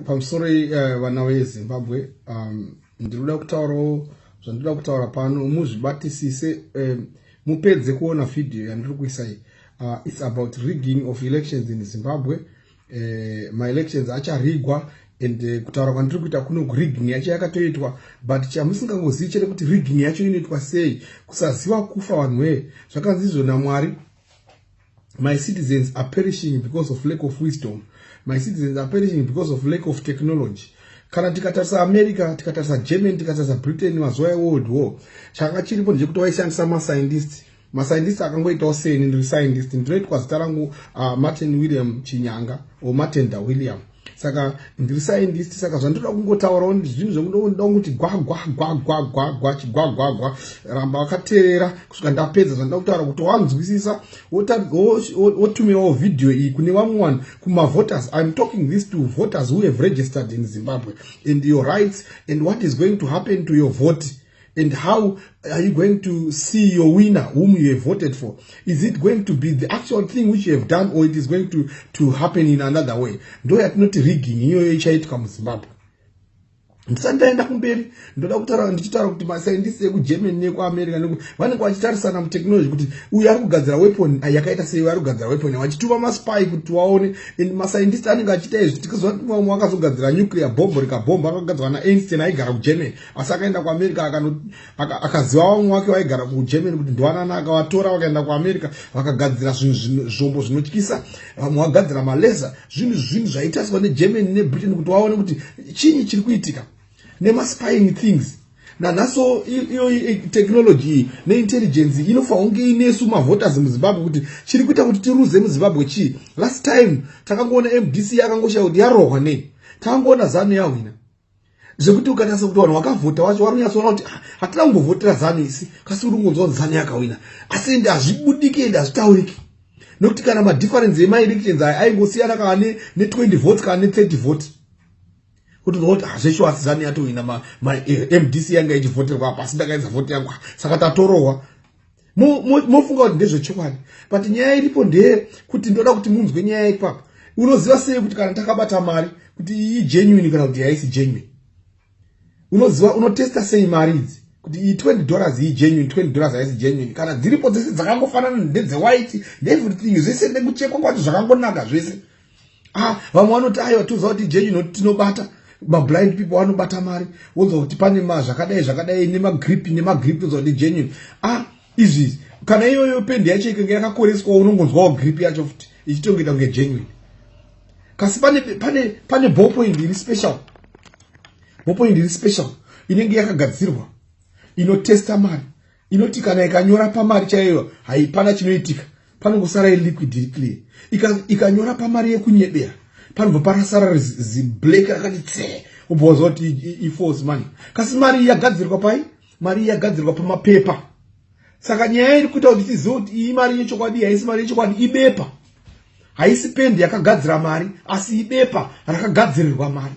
pamusoro vana veZimbabwe ndinoda kutaurawo zvandinoda kutaura pano muzvibatisise mupedze kuona video yandiri kuisai. It's about rigging of elections in Zimbabwe. My elections acharigwa and kutaura kwandiri kuita kuno rigging yacho yakatoitwa, but chamusingangozivi chete kuti rigging yacho inoitwa sei, kusaziva kufa vanhuwe. Zvakanzi izvo naMwari, my citizens are perishing because of lack of wisdom. My citizens are perishing because of lack of technology. Kana tikatarisa America, tikatarisa Germany, tikatarisa Britain mazuva eWorld War, changa chiripo ndechekuti vaishandisa mascientists akangoitawo seni ndiri scientist ndinoitwa zita rangu Martin William Chinyanga o Matenda William. Saka ndiri scientist, saka zvandoda kungotaurawo zvinhu zvokuda kuti gwagwagwa ramba wakateerera kusvika ndapedza zvandoda kutaura kuti wanzwisisa wotumirawo video iyi kune vamwe vanhu kumavoters. I'm talking this to voters who have registered in Zimbabwe and your rights and what is going to happen to your vote. And how are you going to see your winner whom you have voted for? Is it going to be the actual thing which you have done, or it is going to happen in another way? Ndo yatinoti rigging iyo ichaitika muZimbabwe. Ndisandaenda kumberi ndoda kutaura ndichitaura kuti mascientists ekuGermany nekuAmerica vanenge vachitarisana muteknology kuti uyu ari kugadzira weapon yakaita sei, ari kugadzira weapon vachituma maspy kuti vaone. And mascientists anenge achiita izvi tikazwa kuti mumwe akazogadzira nuclear bomb rikabhomba akagadzirwa naEinstein aigara kuGermany, asi akaenda kuAmerica akaziva vamwe wake vaigara kuGermany kuti ndovanana akavatora vakaenda kuAmerica vakagadzira zvombo zvinotyisa. Vamwe vagadzira malesa, zvinhu zvaitaswa neGermany neBritain kuti vaone kuti chinyi chiri kuitika nemaspying things. Naso iyo technology neintelligence inofa hunge inesu mavoters muZimbabwe kuti chiri kuita kuti tiruze muZimbabwe chii. Last time takangoona MDC yakangoshaya kuti yarohwa nei, takangoona ZANU yawina. Zvekuti ukanasa kuti vanhu vakavhota vacho varonyatsoona kuti hatina kungovhotera ZANU isi, kasi uri kungonzwa kuti ZANU yakawina, asi ende hazvibudiki ende hazvitauriki. Nokuti kana madifference ema-elections aingosiyana kana ne20 votes kana ne30 votes, kuti ndoti zvesho asi ZANU yatowina MDC yanga ichivhoterwa pasi ndakaedza vote yangu saka tatorohwa. Mofunga kuti ndezvechokwadi, but nyaya iripo ndeye kuti ndoda kuti munzwe nyaya ipapo. Unoziva sei kuti kana takabata mari kuti iyi genuine kana kuti haisi genuine? Unoziva, unotesta sei mari idzi kuti iyi $20 iyi genuine, $20 haisi genuine? Kana dziripo dzese dzakangofanana ndedze-white everything, zvese nekuchekwa kwacho zvakangonaka zvese. Vamwe vanoti aiwa toziva kuti genuine kuti tinobata. Blind people vanobata mari wonzwa kuti pane zvakadai nemagrip wonzwa kuti genuine. Izvi kana iyoyo pendi yacho ikange yakakoreswa unongonzwawo grip yacho futi ichitongoita kunge genuine. Kasi pane ballpoint iri special inenge yakagadzirwa inotesta mari, inoti kana ikanyora pamari chaiyo haipana chinoitika, panongosara liquid iri clear. Ikanyora pamari yekunyebera panobva parasara ziblack rakati tse, ubozwa kuti ifalse money. Kasi mari yagadzirwa pai? Mari yagadzirwa pamapepa. Saka nyaya iri kuita kuti tizive kuti iyi mari yechokwadi haisi mari yechokwadi, ibepa. Haisi pendi yakagadzira mari, asi ibepa rakagadzirirwa mari.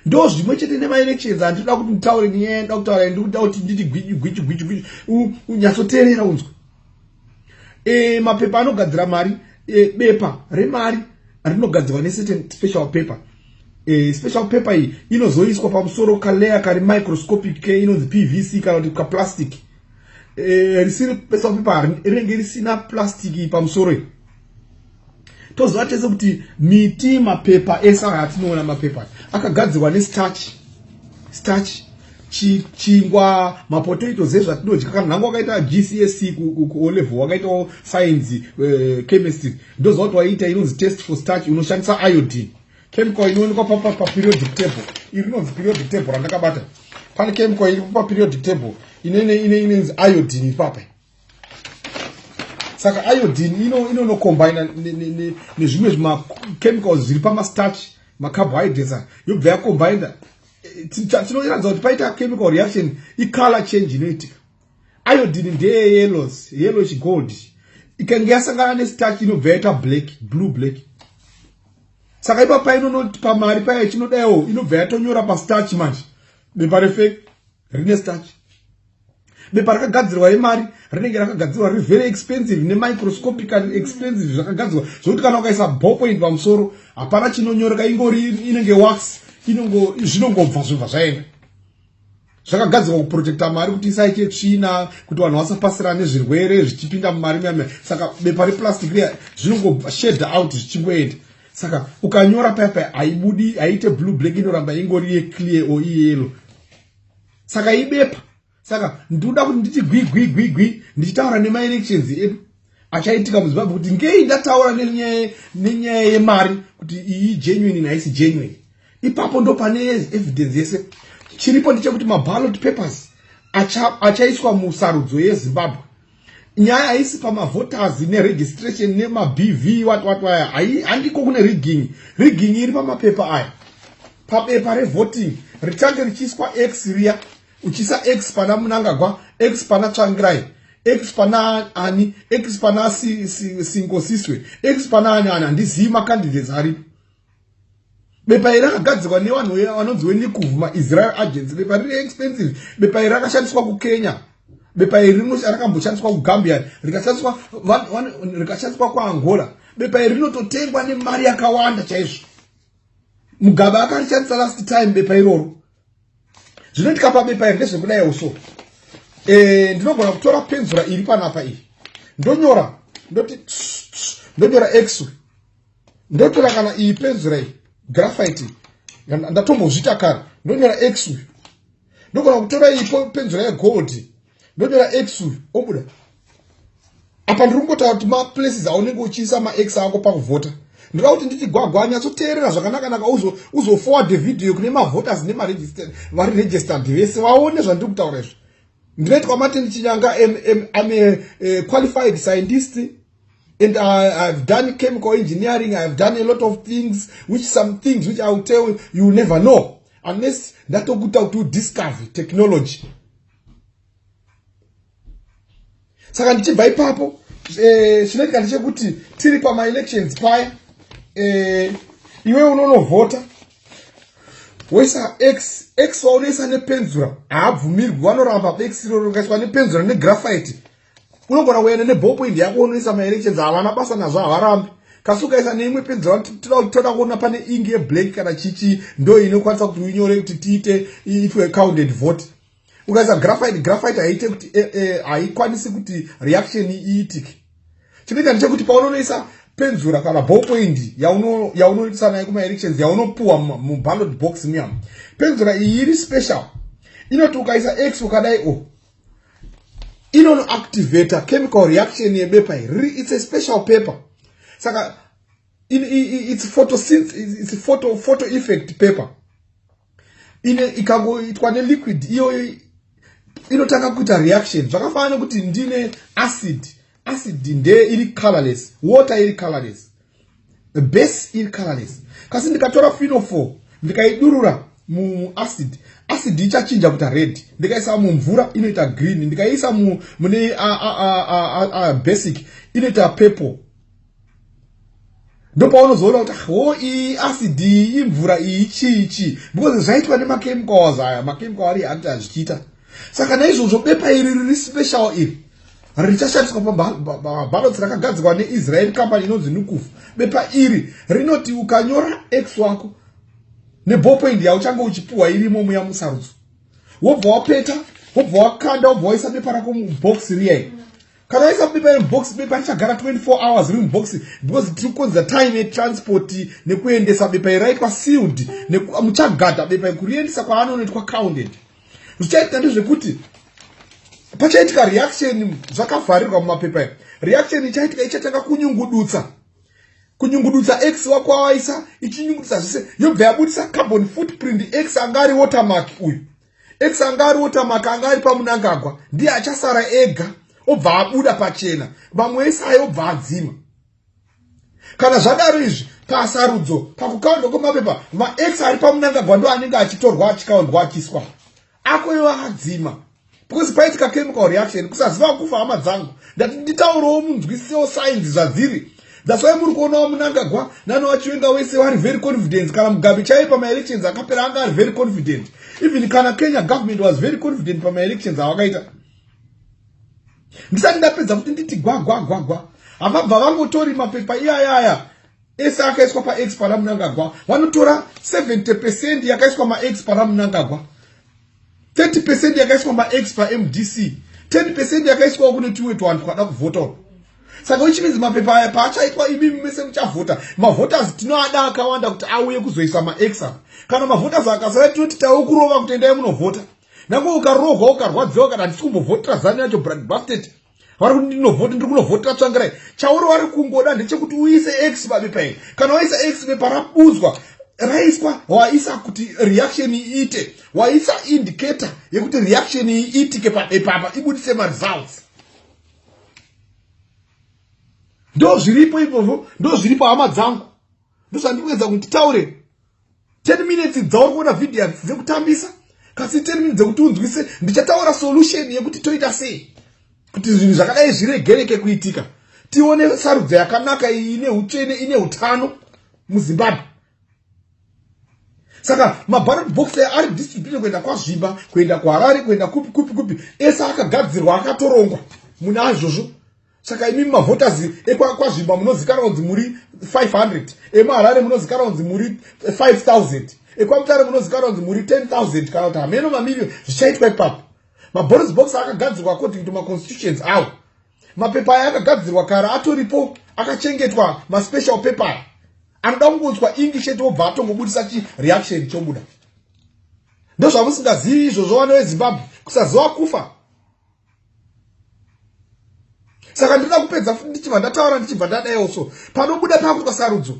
Ndo zvimwe chete nema-elections handinoda kuti nditaure nyaya ndoda kutaura, ndikuda kuti nditi gwichi unyatsoteerera unzwe. Mapepa anogadzira mari, bepa remari rinogadzirwa necertain special paper. Special paper iyi inozoiswa pamusoro kalayer kari microscopic inonzi PVC kana kuti kaplastic. Risiri special paper rinenge risina plastic pamusoro. Toziva tese kuti miti mapepa esa atinoona mapepa akagadzirwa nestarch, chingwa, mapotatoes ezvatinodya. Kana nangu wakaita GCSE ku O-level wakaitawo science chemistry, ndoziva kuti waita inonzi test for starch, unoshandisa iodine. Chemical inoonekwa pa periodic table, iri inonzi periodic table randakabata. Pane chemical iri pa periodic table inonzi iodine ipapa. Saka iodine inocombine nezvimwe zvima-chemicals zviri pama-starch, ma-carbohydrates yobva yacombine. Tinoratidza kuti paita chemical reaction i-color change inoitika. Iodine ndeye yellowish gold, ikange yasangana nestarch inobva yaita blue black. Saka ipapa inonoti pamari paya chinodayo inobva yatonyora pastarch manje, bepa refake rine starch. bepa rakagadzirwa yemari rinenge rakagadzirwa riri very expensive nemicroscopically expensive zvakagadzirwa zvokuti kana ukaisa ballpoint pamusoro hapana chinonyoreka ingori inenge wax zvinongobva zvobva zvaenda zvakagadzirwa kuprotecta mari kuti isaite tsvina kuti vanhu vasapasirana nezvirwere zvichipinda mumari muyamya saka bepa replastic riya zvinongobva shade out zvichingoenda saka ukanyora paya haibudi haite blue black inoramba ingori yeclear or iyellow saka ibepa saka ndoda kuti nditi gwi ndichitaura nemaelections edu achaitika muZimbabwe kuti ngei ndataura nenyaya yemari kuti iyi genuine naisi genuine ipapo ndo pane evidence yese chiripo ndechekuti maballot papers achaiswa musarudzo yeZimbabwe nyaya haisi pamavoters neregistration nemabv watwaya handiko kune rigging iri pamapepa aya pabepa revoting richange richiiswa x riya uchisa x pana Mnangagwa x pana Tsvangirai x pana ani x pana Singosiswe x pana ani handizivi macandidates aripo bepa iri rakagadzirwa nevanhu vanonzi weNikuvu maIsrael agents bepa riri expensive bepa iri rakashandiswa kuKenya bepa iri rakamboshandiswa kuGambia rikashandiswa kuAngola bepa iri rinototengwa nemari yakawanda chaizvo Mugabe akarishandisa last time bepa iroro zvinoitika pabepa iri ndezvekudai uso ndinogona kutora penzura iri panapa iyi ndonyora x ndotora kana iyi penzura iyi graphite ndatombozvita kare ndonyora x ndogona kutora iyi penzura yegold ndonyora x obuda apa ndiri kungotaura kuti maplaces aunenge uchiisa max ako pakuvhota ndoda kuti nditi gwagwa nyatsoteerera zvakanaka naka uzoforward video kune mavoters vari registered vese vaone zvandiri kutaura izvo ndinoitwa Martin Chinyanga I'm a qualified scientist and I've done chemical engineering. I've done a lot of things, some things which I will tell you, you will never know unless that go to discover technology. Saka ndichibva ipapo chinoitika ndechekuti tiri pama elections paya iwe unonovhota wesa x waunesa nepenzura haabvumirwi vanoramba x roro rikaiswa nepenzura negraphite unogona kuenda neballpoint yako unoisa maelections havana basa nazvo havarambi kasi ukaisa neimwe penzura toda kuona pane ingi yeblack kana chichi ndo inokwanisa kuti uinyore kuti tiite itwe counted vote ukaisa graphite haite kuti haikwanisi kuti reaction iitike chinoita ndechekuti paunonoisa penzura kana ballpoint yaunoisa nayo kumaelections yaunopuwa muballot box muyam penzura iyi iri special inoti ukaisa x ukadai inonoactivata chemical reaction yebepa iri it's a special paper saka it's photo effect paper ikangoitwa neliquid iyo inotanga kuita reaction zvakafanana kuti ndine acid nde iri colorless water iri colorless base iri colorless kasi ndikatora phenol ndikaidurura muacid ichachinja kuita red ndikaisa mumvura inoita green ndikaisa mune basic inoita purple ndopaunozoona kuti iyi acid imvura iyi chichi because zvaitwa nemachemicals aya machemical ari ati azvichiita saka naizvozvo bepa iri riri special iri richashandiswa pabalots rakagadzirwa neIsrael company inonzi Nukufu bepa iri rinoti ukanyora x wako neballpoint yauchange uchipuwa irimo muya musarudzo wobva wapeta wobva wakanda wobva waisa bepa rako mubox riyai kana waisa bepa mubox bepa richagara 24 hours riri mubox because tiri kukonza time yetransport nekuendesa bepa iraitwa sealed muchagada bepa kuriendesa kwaanonoitwa counted zvichaitika ndezvekuti pachaitika reaction zvakavharirwa mumapepa reaction ichatanga kunyungudutsa x wako wawaisa ichinyungudutsa zvese yobva yabudisa carbon footprint x anga ari watermark uyu x anga ari watermark anga ari paMnangagwa ndiye achasara ega obva abuda pachena vamwe vese ayobva adzima kana zvadaro izvi pasarudzo pakukaundwa kwemapepa max ari paMnangagwa ndo anenge achitorwa achikaundwa achiswa ako iwo akadzima because paitika chemical reaction kusaziva kufa hama dzangu ndati nditaurawo munzwisise science zvadziri that's why muri kuonawo Mnangagwa nanowachiwenga wese vari very confident kana Mugabe chaiye pamaelections akapera anga ari very confident even kana Kenya government was very confident pamaelections awakaita ndisati ndapedza kuti nditi gwa havabva vangotori mapepa iyayaya ese akaiswa pax pana Mnangagwa, vanotora 70% yakaiswa max pana Mnangagwa, 30% yakaiswa max paMDC, 10% yakaiswa kune tumwe tuvanhu twada kuvhota. Saka uchimidzi mapepa aya paachaitwa imimi mese muchavhota, mavhoters tinoada akawanda kuti auye kuzoisa max apa. Kana mavhoters akasaya tinoti taukurova kuti endai munovhota. Nango ukarogwa ukarwadziwa kana ndisi kumbovhotera zani yacho Brad Bastet, vari kuti ndinovhota ndiri kunovhotera Tsvangirai, chauri vari kungoda ndechekuti uise x pabepa iri. Kana waisa x bepa rabudzwa raiswa, waisa kuti reaction iite, waisa indicator yekuti reaction iitike pabepa apa ibudise results. Ndo zviripo ipovo, ndo zviripo hama dzangu. Ndo zvandikuedza kuti taure 10 minutes dzauri kuona video dzekutambisa, kasi 10 minutes dzekuti unzwise ndichataura solution yekuti toita sei kuti zvinhu zvakadai zviregereke kuitika, tione sarudzo yakanaka ine utsvene ine utano muZimbabwe. Saka maballot box ari distributed kuenda kwaZvimba, kuenda kwaHarare, kuenda kupi ese akagadzirwa akatorongwa muna izvozvo. Saka imi mavoters kwaZvimba munozikanwa kunzi muri 500, emaHarare munozikanwa kunzi muri 5000, ekwaMutare munozikanwa kunzi muri 10,000 kana kuti hameno mamiliyoni zvichaitwa ipapo. Maballot box akagadzirwa according to maconstitutions awo. Mapepa aya akagadzirwa kare atoripo, akachengetwa maspecial paper anoda kungotswa English chete obva atongobudisa reaction chobuda. Ndo zvamusingazivi izvozvo vana veZimbabwe, kusaziva kufa. Saka ndinoda kupedza ndichibva ndataura ndichibva ndadaiwoso panobuda pakuitwa sarudzo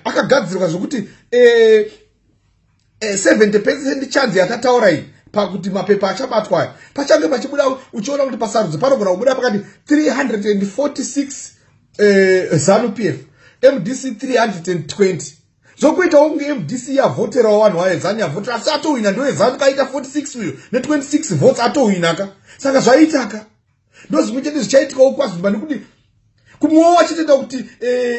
akagadzirwa zvokuti 70% chance yatataura iyi pakuti mapepa achabatwa aya pachange pachibuda, uchiona kuti pasarudzo panogona kubuda pakati 346 ZANU-PF, MDC 320. Zokuitawo kunge MDC yavhoterawo vanhu vayo, ZANU yavhotera asi atowina, ndo ZANU kaita 46 uyo ne26 votes atowinaka. Saka zvaitaka ndo zvimwe chete zvichaitikawo kwaZimbabwe, nekuti kumuowa achitoita kuti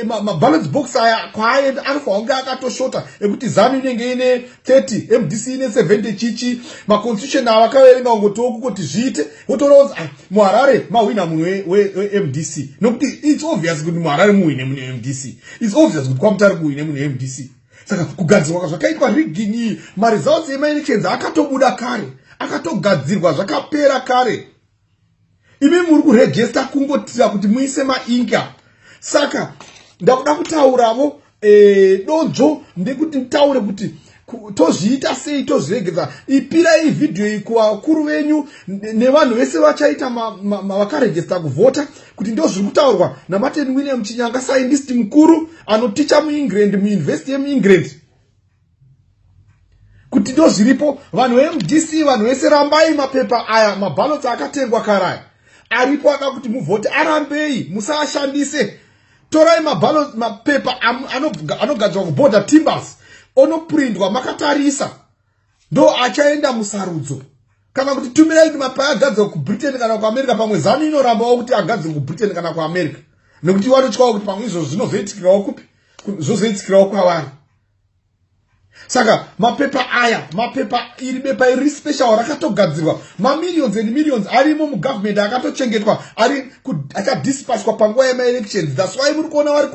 maballot box aya kwaaenda anofanira kunge akatoshota, ekuti ZANU inenge ine 30, MDC ine 70 chichi, maconstitution ava akaverenga kungotiwo kukoti zviite, wotoona kuti muHarare mahwina munhu weMDC, nokuti it's obvious kuti muHarare muhwine munhu weMDC, it's obvious kuti kwaMutare kuhwine munhu weMDC. Saka kugadzirwa zvakaitwa rigging iyi, maresults emaelections akatobuda kare, akatogadzirwa zvakapera kare. Imi muri kuregister kungotira kuti muise mainka. Saka ndakuda kutauravo donzo ndekuti taure kuti tozviita sei, tozviregedza. Ipira iyi video iyi kuvakuru venyu nevanhu vese vachaita vakaregister kuvhota, kuti ndo zviri kutaurwa naMartin William Chinyanga, scientist mukuru anoticha muEngland, muuniversity yemuEngland, kuti ndo zviripo. Vanhu veMDC, vanhu vese rambai mapepa aya, maballots akatengwa karaya aripo, ada kuti muvhote, arambei, musaashandise. Torai mapepa anogadzirwa kuborder timbers, onoprintwa makatarisa, ndo achaenda musarudzo. Kana kuti tumirai mapepa agadzirwa kuBritain kana kuAmerica, pamwe ZANU inorambawo kuti agadzirwa kuBritain kana kuAmerica, nekuti vanotyawo kuti pamwe izvo zvinozoitikirawo kupi, zvozoitikirawo kwavari. Saka mapepa aya, mapepa iri bepa iri special rakatogadzirwa, millions and millions arimo mugovernment akatochengetwa, ari achadispatchwa panguva yemaelections. That's why muri kuona vari